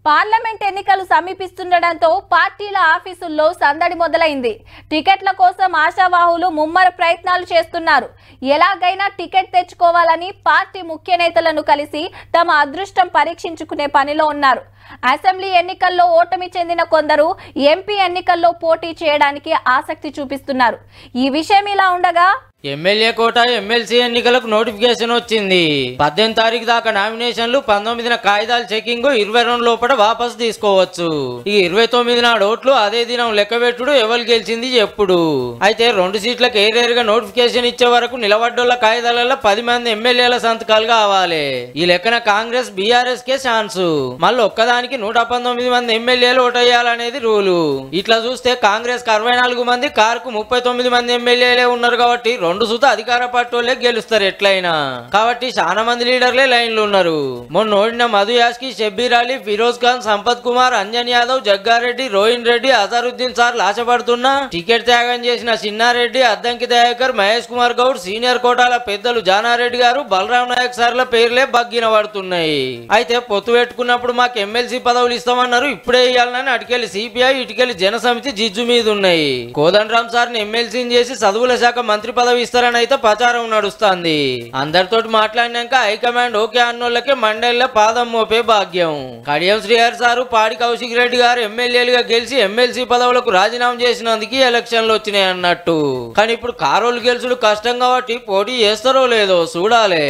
Parliament ఎన్నికలు సమీపిస్తుండటంతో పార్టీల ఆఫీసుల్లో సందడి మొదలైంది. టికెట్ల కోసం ఆశావాహులు ముమ్మర ప్రయత్నాలు చేస్తున్నారు. ఎలాగైనా టికెట్ తెచ్చుకోవాలని పార్టీ ముఖ్య నేతలను కలిసి తమ అదృష్టం పరీక్షించుకునే పనిలో ఉన్నారు. అసెంబ్లీ ఎన్నికల్లో ఓటమి చెందిన కొందరు ఎంపీ ఎన్నికల్లో పోటీ చేయడానికి ఆసక్తి చూపిస్తున్నారు. ఈ విషయం ఇలా ఉండగా ఎమ్మెల్యే కోట ఎమ్మెల్సీ ఎన్నికలకు నోటిఫికేషన్ వచ్చింది. 18 తారీఖు దాకా నామినేషన్లు, 19న కాయిదాల చెకింగ్, 22 లోపల వాపసు తీసుకోవచ్చు. ఈ 29 నాడు ఓట్లు అదే దినం లెక్కబెట్టుడు, ఎవరు గెలిచింది ఎప్పుడు. అయితే 2 సీట్లకు ఏరేరుగా నోటిఫికేషన్ ఇచ్చే వరకు నిలబడ్డోళ్ల కాయిదాలలో 10 మంది ఎమ్మెల్యేల సంతకాలు కావాలి. ఈ లెక్కన కాంగ్రెస్ బీఆర్ఎస్ కే ఛాన్సు. మళ్ళీ ఒక్కదానికి 119 మంది ఎమ్మెల్యేలు ఓటేయాలనేది రూలు. ఇట్లా చూస్తే కాంగ్రెస్ కు 64 మంది, కారుకు 39 మంది ఎమ్మెల్యేలే ఉన్నారు కాబట్టి 2 సుత అధికార పార్టీలే గెలుస్తారు ఎట్లయినా. కాబట్టి చాలా మంది లీడర్లే లైన్లు ఉన్నారు. మొన్న ఓడిన మధు యాస్కి, షబ్బీర్ అలీ, ఫిరోజ్ ఖాన్, సంపత్ కుమార్, అంజన్ యాదవ్, జగ్గారెడ్డి, రోహిన్ రెడ్డి, అజరుద్దీన్ సార్ ఆశపడుతున్నా టికెట్ త్యాగం చేసిన చిన్నారెడ్డి, అద్దంకి దయాకర్, మహేష్ కుమార్ గౌడ్, సీనియర్ కోటాల పెద్దలు జానారెడ్డి గారు, బలరాం నాయక్ సార్ల పేర్లే బగ్గిన పడుతున్నాయి. అయితే పొత్తు పెట్టుకున్నప్పుడు మాకు ఎమ్మెల్సీ పదవులు ఇస్తామన్నారు, ఇప్పుడే ఇవ్వాలని అటుకెళ్లి సిపిఐ, ఇటుకెళ్లి జనసమితి జిజ్జు మీద ఉన్నాయి. కోదండరాం సార్ని ఎమ్మెల్సీని చేసి చదువుల శాఖ మంత్రి పదవి ఇస్తారని అయితే ప్రచారం నడుస్తుంది. అందరితో మాట్లాడినాక హైకమాండ్ ఓకే అన్నోళ్ళకే మండలిలో పాదం మోపే భాగ్యం. కడియం శ్రీహరి సారు, పాడి కౌశిక్ రెడ్డి గారు ఎమ్మెల్యేలుగా గెలిచి ఎమ్మెల్సీ పదవులకు రాజీనామా చేసినందుకు ఎలక్షన్లు వచ్చినాయి అన్నట్టు. కానీ ఇప్పుడు కారోలు గెలుచుడు కష్టం కాబట్టి పోటీ చేస్తారో లేదో చూడాలి.